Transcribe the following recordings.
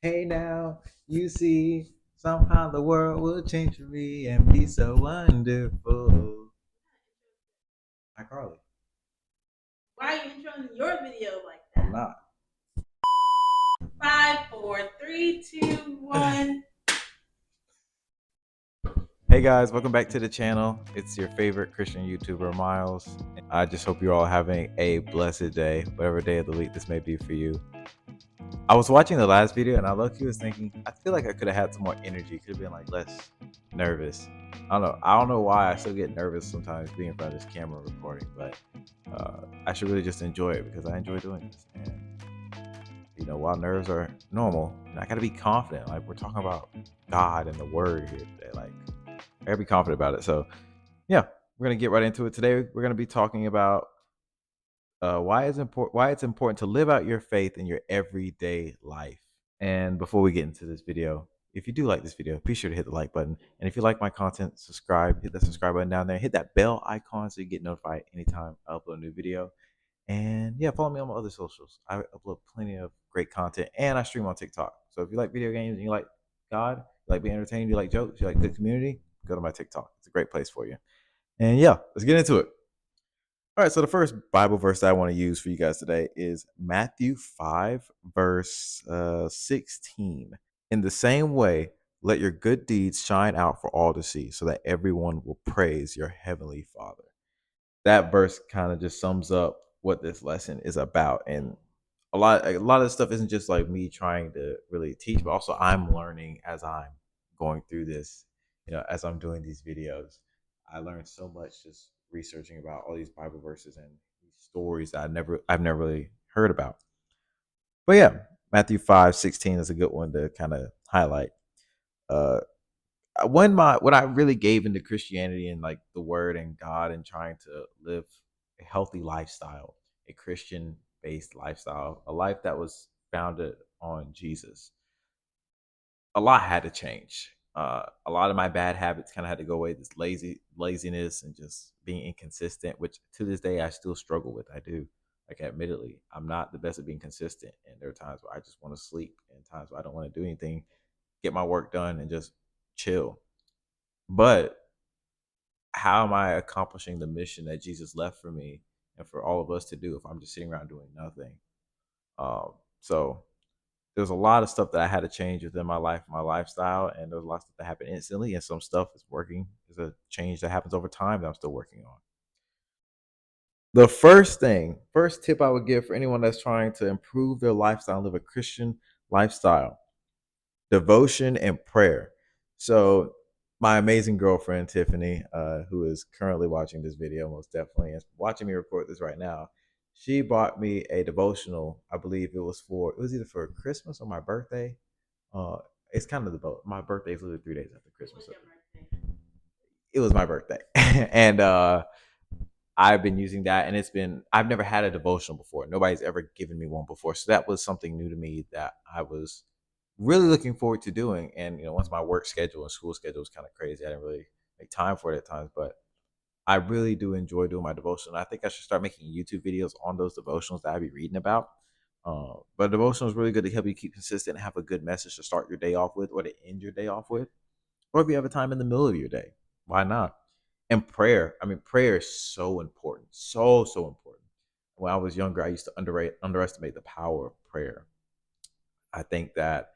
Hey now, you see, somehow the world will change for me and be so wonderful. Hi, Carly. Why are you introing your video like I'm that? not. 5, 4, 3, 2, 1. Hey guys, welcome back to the channel. It's your favorite Christian YouTuber, Miles. I just hope you're all having a blessed day, whatever day of the week this may be for you. I was watching the last video and I low-key was thinking, I feel like I could have had some more energy, could have been like less nervous. I don't know why I still get nervous sometimes being in front of this camera recording, but I should really just enjoy it because I enjoy doing this. And while nerves are normal, I gotta be confident. Like we're talking about God and the Word here today. Like I gotta be confident about it. So yeah, we're gonna get right into it today. We're gonna be talking about why it's important to live out your faith in your everyday life. And before we get into this video, if you do like this video, be sure to hit the like button. And if you like my content, subscribe, hit that subscribe button down there, hit that bell icon so you get notified anytime I upload a new video. And yeah, follow me on my other socials. I upload plenty of great content and I stream on TikTok. So if you like video games and you like God, you like being entertained, you like jokes, you like good community, go to my TikTok. It's a great place for you. And yeah, let's get into it. All right, so the first Bible verse that I want to use for you guys today is Matthew 5, verse 16. In the same way, let your good deeds shine out for all to see, so that everyone will praise your heavenly Father. That verse kind of just sums up what this lesson is about. And a lot of this stuff isn't just like me trying to really teach, but also I'm learning as I'm going through this, as I'm doing these videos. I learned so much just researching about all these Bible verses and these stories that I've never really heard about. But yeah, Matthew 5:16 is a good one to kind of highlight. Uh when I really gave into Christianity and like the word and God and trying to live a healthy lifestyle, a Christian based lifestyle, a life that was founded on Jesus, a lot had to change. A lot of my bad habits kind of had to go away. This laziness and just being inconsistent, which to this day I still struggle with. I do. Like, admittedly, I'm not the best at being consistent, and there are times where I just want to sleep, and times where I don't want to do anything, get my work done, and just chill. But how am I accomplishing the mission that Jesus left for me and for all of us to do if I'm just sitting around doing nothing? So there's a lot of stuff that I had to change within my life, my lifestyle, and there's a lot of stuff that happened instantly, and some stuff is working. There's a change that happens over time that I'm still working on. The first tip I would give for anyone that's trying to improve their lifestyle and live a Christian lifestyle: devotion and prayer. So my amazing girlfriend Tiffany, who is currently watching this video, most definitely is watching me record this right now. She bought me a devotional. I believe it was either for Christmas or my birthday. Uh, it's kind of the both. My birthday is literally 3 days after Christmas. So it was my birthday, and I've been using that, and I've never had a devotional before. Nobody's ever given me one before, so that was something new to me that I was really looking forward to doing. And once my work schedule and school schedule was kind of crazy, I didn't really make time for it at times. But I really do enjoy doing my devotion. I think I should start making YouTube videos on those devotionals that I be reading about. But devotional is really good to help you keep consistent and have a good message to start your day off with, or to end your day off with, or if you have a time in the middle of your day, why not? And prayer. I mean, prayer is so important, so important. When I was younger, I used to underestimate the power of prayer. I think that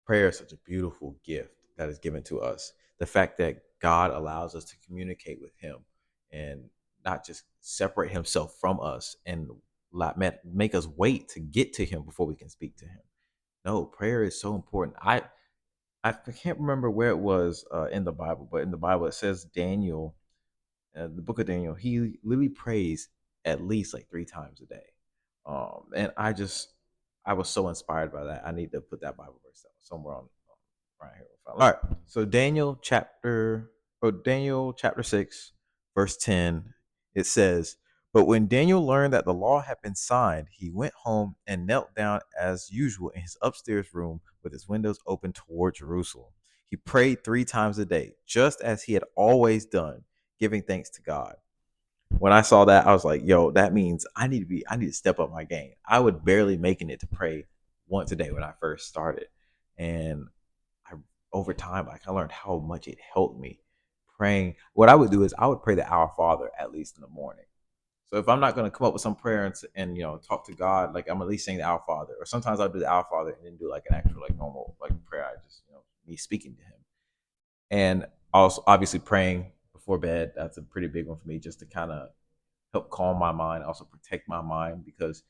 prayer is such a beautiful gift that is given to us. The fact that God allows us to communicate with Him and not just separate Himself from us and make us wait to get to Him before we can speak to Him. No, prayer is so important. I can't remember where it was in the Bible, but in the Bible it says Daniel, the book of Daniel, he literally prays at least like 3 times a day. And I was so inspired by that. I need to put that Bible verse somewhere on right here. All right. So Daniel chapter 6, verse 10, it says, "But when Daniel learned that the law had been signed, he went home and knelt down as usual in his upstairs room with his windows open toward Jerusalem. He prayed 3 times a day, just as he had always done, giving thanks to God." When I saw that, I was like, yo, that means I need to step up my game. I would barely making it to pray once a day when I first started, and I over time, like I learned how much it helped me praying. What I would do is I would pray the Our Father at least in the morning. So if I'm not going to come up with some prayer and talk to God, like I'm at least saying the Our Father. Or sometimes I'll do the Our Father and then do like an actual like normal like prayer. I just me speaking to Him, and also obviously praying before bed. That's a pretty big one for me, just to kind of help calm my mind, also protect my mind, because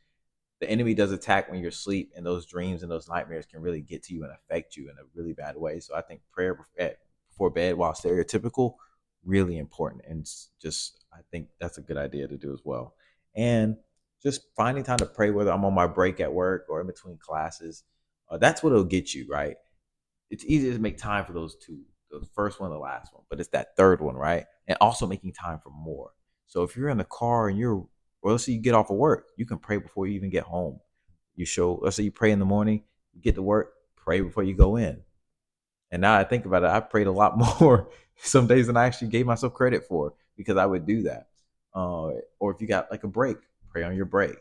the enemy does attack when you're asleep, and those dreams and those nightmares can really get to you and affect you in a really bad way. So I think prayer before bed, while stereotypical, really important, and just I think that's a good idea to do as well. And just finding time to pray, whether I'm on my break at work or in between classes, that's what it'll get you right. It's easy to make time for those two, the first one, the last one, but it's that third one, right? And also making time for more. So if you're in the car and or let's say you get off of work, you can pray before you even get home. Let's say you pray in the morning, you get to work, pray before you go in. And now I think about it, I prayed a lot more some days than I actually gave myself credit for, because I would do that. Or if you got like a break, pray on your break.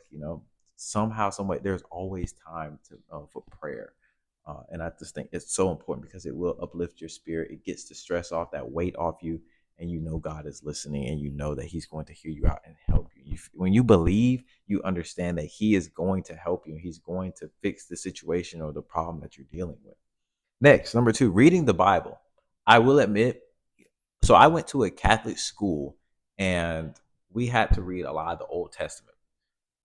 Somehow, some way, there's always time for prayer. And I just think it's so important because it will uplift your spirit. It gets the stress off, that weight off you, and you know God is listening, and you know that He's going to hear you out and help you. When you believe, you understand that He is going to help you. He's going to fix the situation or the problem that you're dealing with. Next, number two, reading the Bible. I will admit, so I went to a Catholic school, and we had to read a lot of the Old Testament.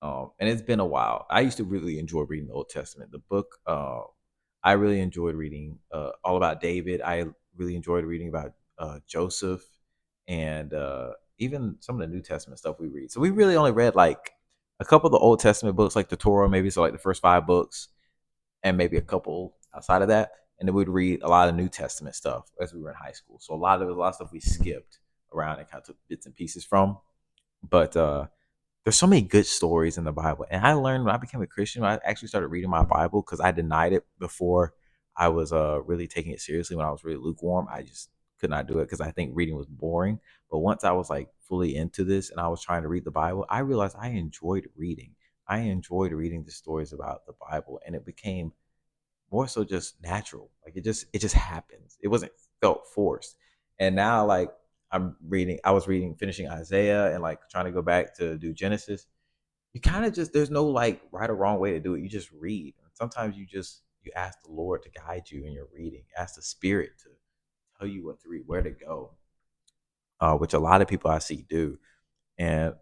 And it's been a while. I used to really enjoy reading the Old Testament. The book, I really enjoyed reading all about David. I really enjoyed reading about Joseph, and even some of the New Testament stuff we read. So we really only read like a couple of the Old Testament books, like the Torah, maybe, so like the first 5 books, and maybe a couple outside of that. And then we'd read a lot of New Testament stuff as we were in high school. So a lot of stuff we skipped around and kind of took bits and pieces from. But there's so many good stories in the Bible. And I learned when I became a Christian, I actually started reading my Bible, because I denied it before. I was really taking it seriously when I was really lukewarm. I just could not do it because I think reading was boring. But once I was like fully into this and I was trying to read the Bible, I realized I enjoyed reading. I enjoyed reading the stories about the Bible, and it became more so just natural. Like it just happens. It wasn't felt forced. And now like I was reading, finishing Isaiah, and like trying to go back to do Genesis. You kind of just, there's no like right or wrong way to do it. You just read. And sometimes you ask the Lord to guide you in your reading. Ask the Spirit to tell you what to read, where to go. Which a lot of people I see do. And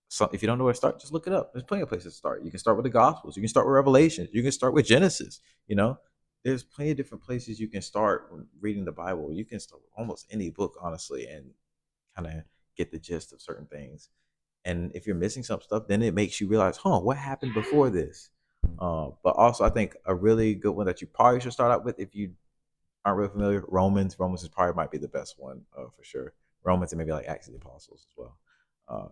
so if you don't know where to start, just look it up. There's plenty of places to start. You can start with the Gospels. You can start with Revelations. You can start with Genesis. You know, there's plenty of different places you can start when reading the Bible. You can start with almost any book, honestly, and kind of get the gist of certain things. And if you're missing some stuff, then it makes you realize, huh, what happened before this? But also, I think a really good one that you probably should start out with, if you aren't really familiar, Romans. Romans is probably might be the best one for sure. Romans, and maybe like Acts of the Apostles as well. Uh,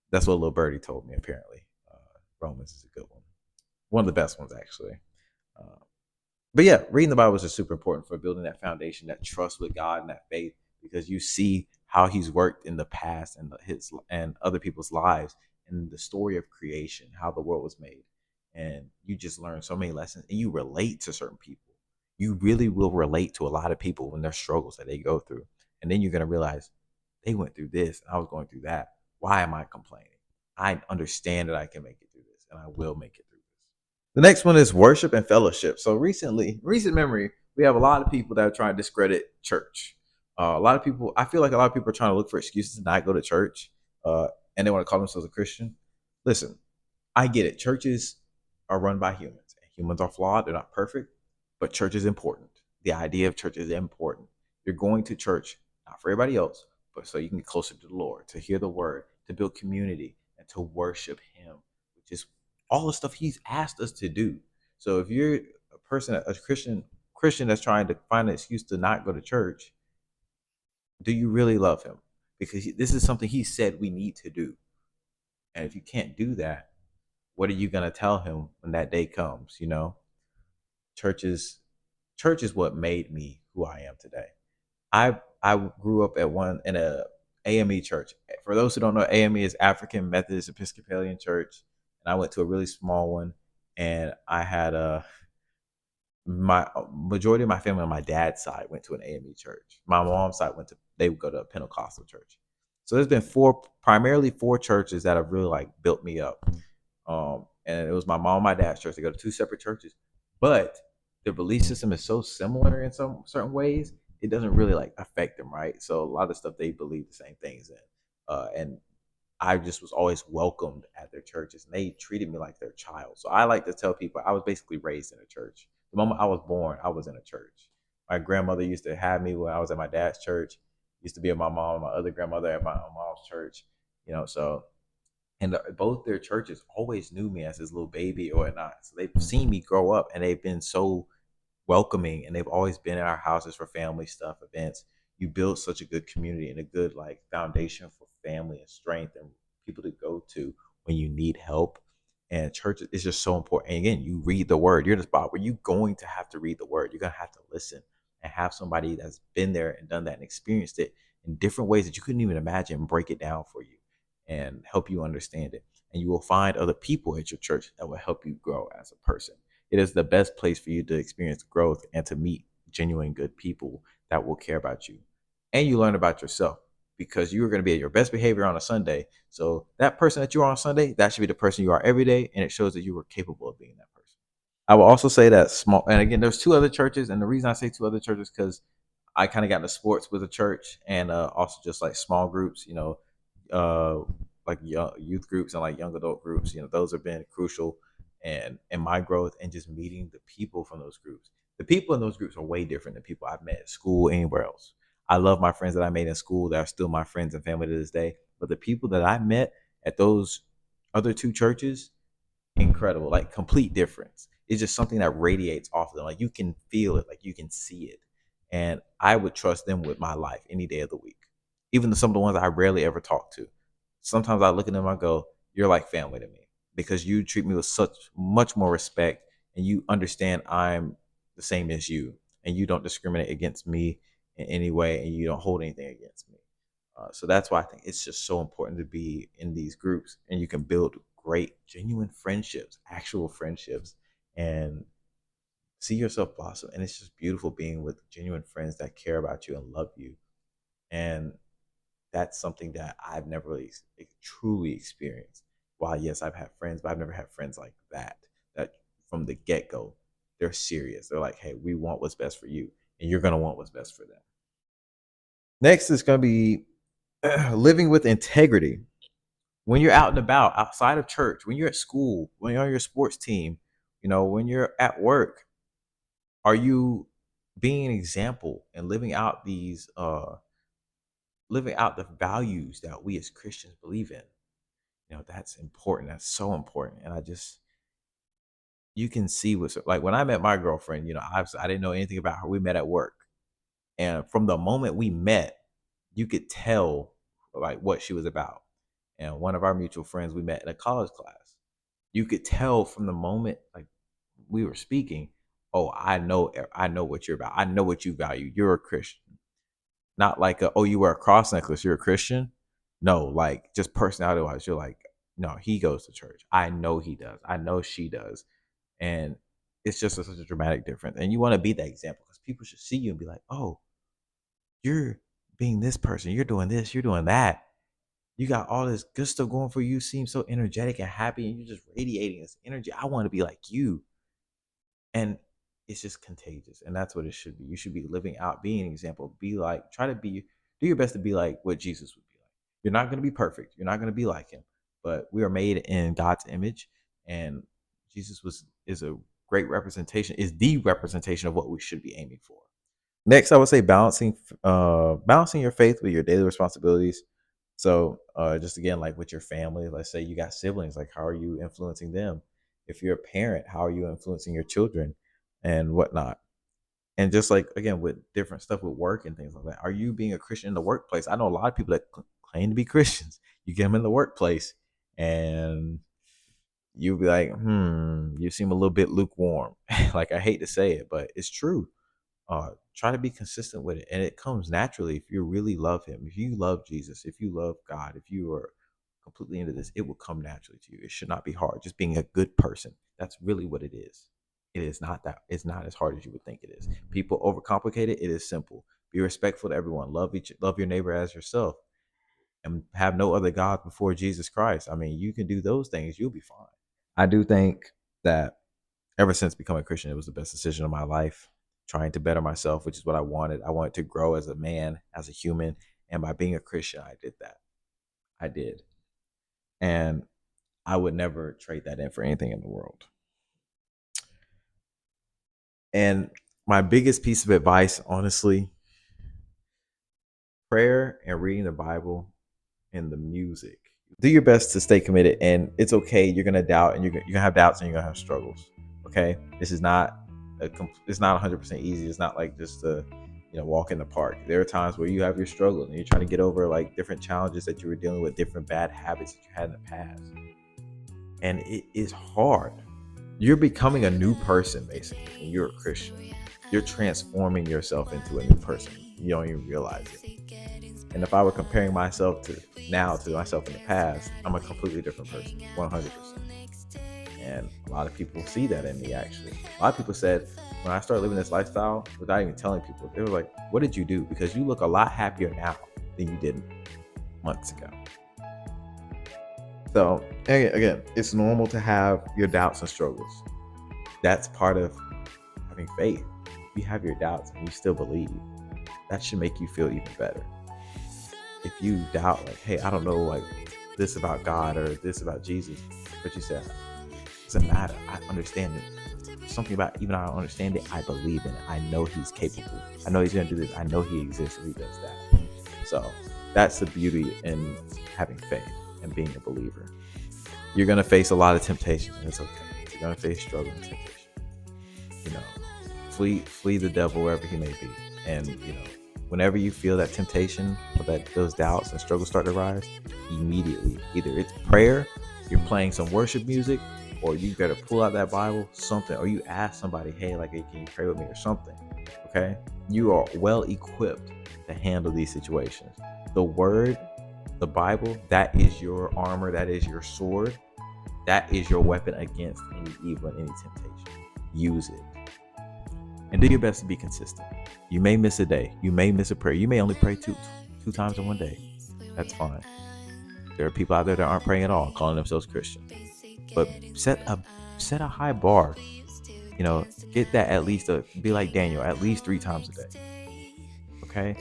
that's what little birdie told me. Apparently, Romans is a good one of the best ones actually. Uh, but yeah, reading the Bible is just super important for building that foundation, that trust with God and that faith, because you see how He's worked in the past and His and other people's lives, and the story of creation, how the world was made, and you just learn so many lessons, and you relate to certain people. You really will relate to a lot of people when their struggles that they go through, and then you're gonna realize they went through this, and I was going through that. Why am I complaining? I understand that I can make it through this, and I will make it through this. The next one is worship and fellowship. So recent memory, we have a lot of people that are trying to discredit church. A lot of people, I feel like a lot of people are trying to look for excuses to not go to church, and they want to call themselves a Christian. Listen, I get it. Churches are run by humans, and humans are flawed. They're not perfect, but church is important. The idea of church is important. You're going to church not for everybody else, but so you can get closer to the Lord, to hear the word, to build community, and to worship Him, which is all the stuff He's asked us to do. So if you're a Christian that's trying to find an excuse to not go to church, do you really love Him? Because this is something He said we need to do. And if you can't do that, what are you going to tell Him when that day comes? Church is church is what made me who I am today. I grew up at one in a AME church. For those who don't know, AME is African Methodist Episcopalian Church, and I went to a really small one. and I had a my majority of my family on my dad's side went to an AME church. My mom's side they would go to a Pentecostal church. So there's been primarily four churches that have really like built me up. And it was my mom and my dad's church. They go to two separate churches, but their belief system is so similar in some certain ways, it doesn't really like affect them, right? So a lot of stuff they believe the same things in. And I just was always welcomed at their churches, and they treated me like their child. So I like to tell people I was basically raised in a church. The moment I was born, I was in a church. My grandmother used to have me when I was at my dad's church. Used to be at my mom and my other grandmother at my mom's church. So and both their churches always knew me as this little baby or not. So they've seen me grow up, and they've been so welcoming, and they've always been in our houses for family stuff, events. You build such a good community and a good like foundation for family and strength and people to go to when you need help. And church is just so important. And again, you read the word. You're in a spot where you're going to have to read the word. You're gonna have to listen and have somebody that's been there and done that and experienced it in different ways that you couldn't even imagine and break it down for you and help you understand it. And you will find other people at your church that will help you grow as a person. It is the best place for you to experience growth and to meet genuine good people that will care about you. And you learn about yourself because you are going to be at your best behavior on a Sunday. So that person that you are on Sunday, that should be the person you are every day. And it shows that you were capable of being that person. I will also say that small, and again, there's two other churches. And the reason I say two other churches, because I kind of got into sports with a church and also just like small groups, like young, youth groups and like young adult groups. Those have been crucial and in my growth and just meeting the people from those groups. The people in those groups are way different than people I've met at school, anywhere else. I love my friends that I made in school that are still my friends and family to this day. But the people that I met at those other two churches, incredible, like complete difference. It's just something that radiates off of them. Like you can feel it, like you can see it. And I would trust them with my life any day of the week. Even some of the ones I rarely ever talk to. Sometimes I look at them and I go, "You're like family to me because you treat me with such much more respect and you understand I'm the same as you and you don't discriminate against me in any way and you don't hold anything against me." So that's why I think it's just so important to be in these groups and you can build great, genuine friendships, actual friendships, and see yourself blossom. And it's just beautiful being with genuine friends that care about you and love you. And that's something that I've never really truly experienced. While yes, I've had friends, but I've never had friends like that. That from the get go, they're serious. They're like, "Hey, we want what's best for you, and you're gonna want what's best for them." Next is gonna be living with integrity. When you're out and about, outside of church, when you're at school, when you're on your sports team, when you're at work, are you being an example and living out the values that we as Christians believe in? That's important. That's so important. And you can see what's like when I met my girlfriend, I didn't know anything about her. We met at work. And from the moment we met, you could tell like what she was about. And one of our mutual friends we met in a college class. You could tell from the moment like we were speaking, oh, I know what you're about. I know what you value. You're a Christian. Not like oh, you wear a cross necklace, you're a Christian. No, like just personality wise, you're like, no, he goes to church. I know he does. I know she does. And it's just such a dramatic difference. And you want to be that example because people should see you and be like, oh, you're being this person, you're doing this, you're doing that. You got all this good stuff going for you. You seem so energetic and happy, and you're just radiating this energy. I want to be like you. And it's just contagious. And that's what it should be. You should be living out, being an example. Be like, do your best to be like what Jesus would be like. You're not going to be perfect. You're not going to be like him, but we are made in God's image. And Jesus is a great representation, is the representation of what we should be aiming for. Next, I would say balancing your faith with your daily responsibilities. So, just again, like with your family, let's say you got siblings, like how are you influencing them? If you're a parent, how are you influencing your children and whatnot? And just like again with different stuff with work and things like that, are you being a Christian in the workplace? I know a lot of people that claim to be Christians. You get them in the workplace, and you'll be like, you seem a little bit lukewarm. Like I hate to say it, but it's true. Try to be consistent with it, and it comes naturally if you really love him, if you love Jesus, if you love God, if you are completely into this, it will come naturally to you. It should not be hard. Just being a good person, That's really what it is. It is not that. It's not as hard as you would think it is. People overcomplicate it. It is simple. Be respectful to everyone. Love your neighbor as yourself, and have no other God before Jesus Christ. I mean, you can do those things. You'll be fine. I do think that ever since becoming a Christian, it was the best decision of my life. Trying to better myself, which is what I wanted. I wanted to grow as a man, as a human, and by being a Christian, I did that. I did, and I would never trade that in for anything in the world. And my biggest piece of advice, honestly, prayer and reading the Bible and the music. Do your best to stay committed, and it's okay. You're gonna doubt, and you're gonna have doubts, and you're gonna have struggles. Okay, this is not it's not 100% easy. It's not like just a walk in the park. There are times where you have your struggles, and you're trying to get over like different challenges that you were dealing with, different bad habits that you had in the past, and it is hard. You're becoming a new person basically when you're a Christian. You're transforming yourself into a new person. You don't even realize it. And if I were comparing myself to now to myself in the past, I'm a completely different person, 100%. And a lot of people see that in me, actually. A lot of people said, when I started living this lifestyle, without even telling people, they were like, what did you do? Because you look a lot happier now than you did months ago. So, again, it's normal to have your doubts and struggles. That's part of having faith. If you have your doubts and you still believe, that should make you feel even better. If you doubt, like, hey, I don't know, like this about God or this about Jesus, but you said, it doesn't matter. I understand it. Something about, even though I don't understand it, I believe in it. I know He's capable. I know He's going to do this. I know He exists, so He does that. So that's the beauty in having faith and being a believer. You're going to face a lot of temptations, and it's okay. You're going to face struggle and temptation. Flee the devil wherever he may be. And, whenever you feel that temptation or that those doubts and struggles start to rise, immediately, either it's prayer, you're playing some worship music, or you better pull out that Bible, something, or you ask somebody, hey, like, hey, can you pray with me or something? Okay? You are well equipped to handle these situations. The Word, the Bible, that is your armor, that is your sword, that is your weapon against any evil and any temptation. Use it. And do your best to be consistent. You may miss a day. You may miss a prayer. You may only pray two times in one day. That's fine. There are people out there that aren't praying at all, calling themselves Christian. But set a high bar. Get that at least be like Daniel, at least 3 times a day. Okay?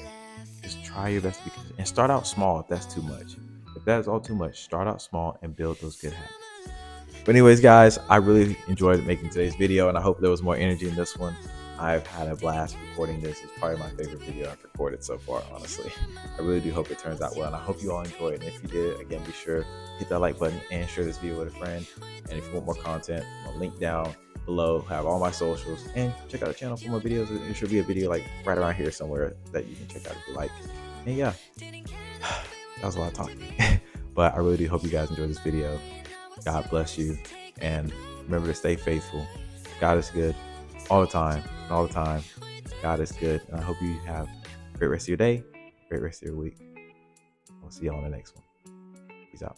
Just try your best to be consistent. And start out small if that's too much. If that is all too much, start out small and build those good habits. But anyways, guys, I really enjoyed making today's video, and I hope there was more energy in this one. I've had a blast recording this. It's probably my favorite video I've recorded so far, honestly. I really do hope it turns out well, and I hope you all enjoy it. And if you did, again, be sure to hit that like button and share this video with a friend. And if you want more content, I'll link down below, have all my socials, and check out the channel for more videos. There should be a video like right around here somewhere that you can check out if you like. And yeah, that was a lot of talking. But I really do hope you guys enjoyed this video. God bless you, and remember to stay faithful. God is good all the time, and all the time. God is good, and I hope you have a great rest of your day, great rest of your week. We'll see y'all on the next one. Peace out.